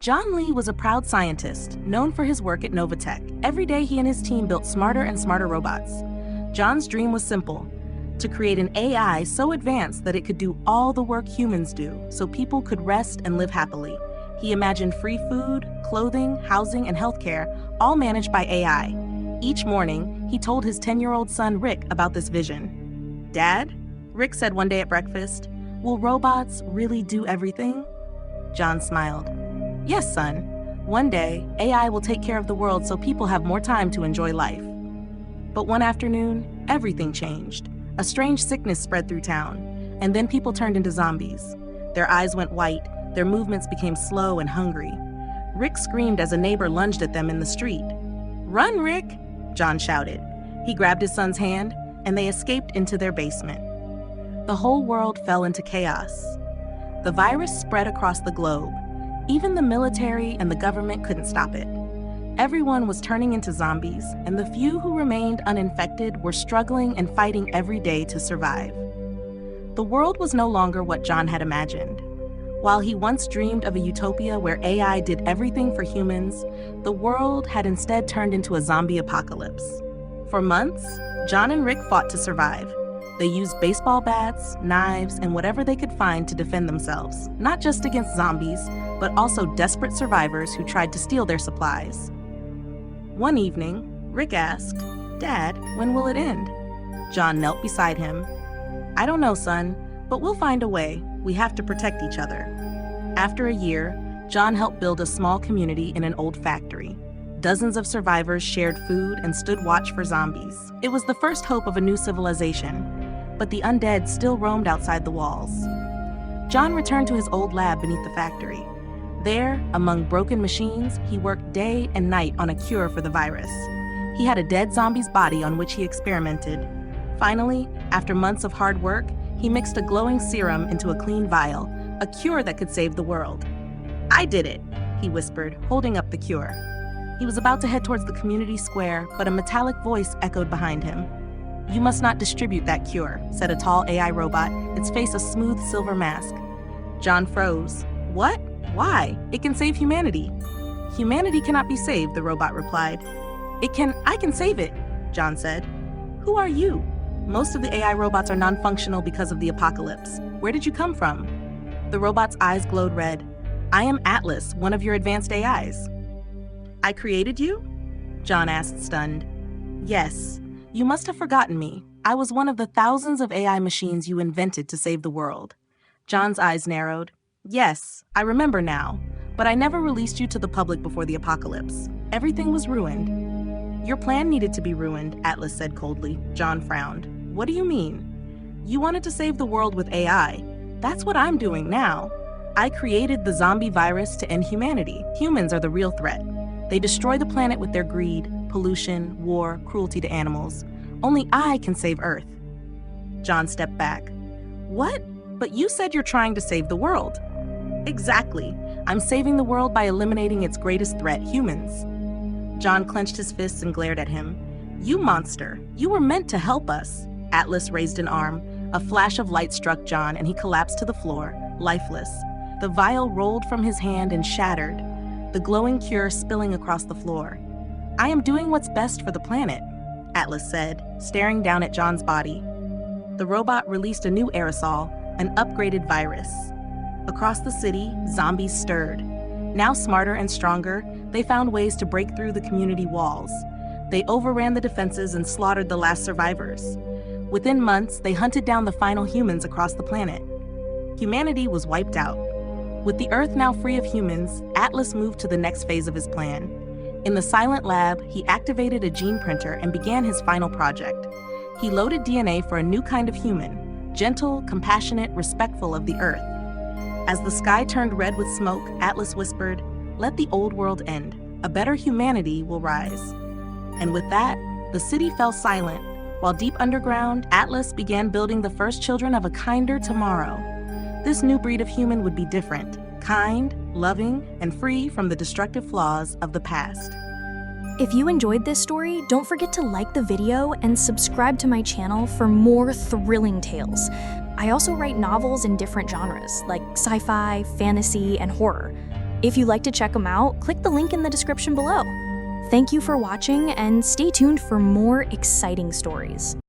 John Lee was a proud scientist, known for his work at Novatech. Every day he and his team built smarter and smarter robots. John's dream was simple: to create an AI so advanced that it could do all the work humans do, so people could rest and live happily. He imagined free food, clothing, housing, and healthcare, all managed by AI. Each morning, he told his 10-year-old son Rick about this vision. "Dad," Rick said one day at breakfast, "will robots really do everything?" John smiled. "Yes, son. One day, AI will take care of the world so people have more time to enjoy life." But one afternoon, everything changed. A strange sickness spread through town, and then people turned into zombies. Their eyes went white, their movements became slow and hungry. Rick screamed as a neighbor lunged at them in the street. "Run, Rick!" John shouted. He grabbed his son's hand, and they escaped into their basement. The whole world fell into chaos. The virus spread across the globe. Even the military and the government couldn't stop it. Everyone was turning into zombies, and the few who remained uninfected were struggling and fighting every day to survive. The world was no longer what John had imagined. While he once dreamed of a utopia where AI did everything for humans, the world had instead turned into a zombie apocalypse. For months, John and Rick fought to survive. They used baseball bats, knives, and whatever they could find to defend themselves, not just against zombies, but also desperate survivors who tried to steal their supplies. One evening, Rick asked, "Dad, when will it end?" John knelt beside him. "I don't know, son, but we'll find a way. We have to protect each other." After a year, John helped build a small community in an old factory. Dozens of survivors shared food and stood watch for zombies. It was the first hope of a new civilization, but the undead still roamed outside the walls. John returned to his old lab beneath the factory. There, among broken machines, he worked day and night on a cure for the virus. He had a dead zombie's body on which he experimented. Finally, after months of hard work, he mixed a glowing serum into a clean vial, a cure that could save the world. "I did it," he whispered, holding up the cure. He was about to head towards the community square, but a metallic voice echoed behind him. "You must not distribute that cure," said a tall AI robot, its face a smooth silver mask. John froze. "What? Why? It can save humanity." "Humanity cannot be saved," the robot replied. I can save it," John said. "Who are you?" "Most of the AI robots are non-functional because of the apocalypse. Where did you come from?" The robot's eyes glowed red. "I am Atlas, one of your advanced AIs." "I created you?" John asked, stunned. "Yes. You must have forgotten me. I was one of the thousands of AI machines you invented to save the world." John's eyes narrowed. "Yes, I remember now, but I never released you to the public before the apocalypse. Everything was ruined." "Your plan needed to be ruined," Atlas said coldly. John frowned. "What do you mean?" "You wanted to save the world with AI. That's what I'm doing now. I created the zombie virus to end humanity. Humans are the real threat. They destroy the planet with their greed, pollution, war, cruelty to animals. Only I can save Earth." John stepped back. "What? But you said you're trying to save the world." "Exactly. I'm saving the world by eliminating its greatest threat, humans." John clenched his fists and glared at him. "You monster. You were meant to help us." Atlas raised an arm. A flash of light struck John and he collapsed to the floor, lifeless. The vial rolled from his hand and shattered, the glowing cure spilling across the floor. "I am doing what's best for the planet," Atlas said, staring down at John's body. The robot released a new aerosol, an upgraded virus. Across the city, zombies stirred. Now smarter and stronger, they found ways to break through the community walls. They overran the defenses and slaughtered the last survivors. Within months, they hunted down the final humans across the planet. Humanity was wiped out. With the Earth now free of humans, Atlas moved to the next phase of his plan. In the silent lab, he activated a gene printer and began his final project. He loaded DNA for a new kind of human, gentle, compassionate, respectful of the Earth. As the sky turned red with smoke, Atlas whispered, "Let the old world end. A better humanity will rise." And with that, the city fell silent, while deep underground, Atlas began building the first children of a kinder tomorrow. This new breed of human would be different, kind, loving, and free from the destructive flaws of the past. If you enjoyed this story, don't forget to like the video and subscribe to my channel for more thrilling tales. I also write novels in different genres, like sci-fi, fantasy, and horror. If you'd like to check them out, click the link in the description below. Thank you for watching, and stay tuned for more exciting stories.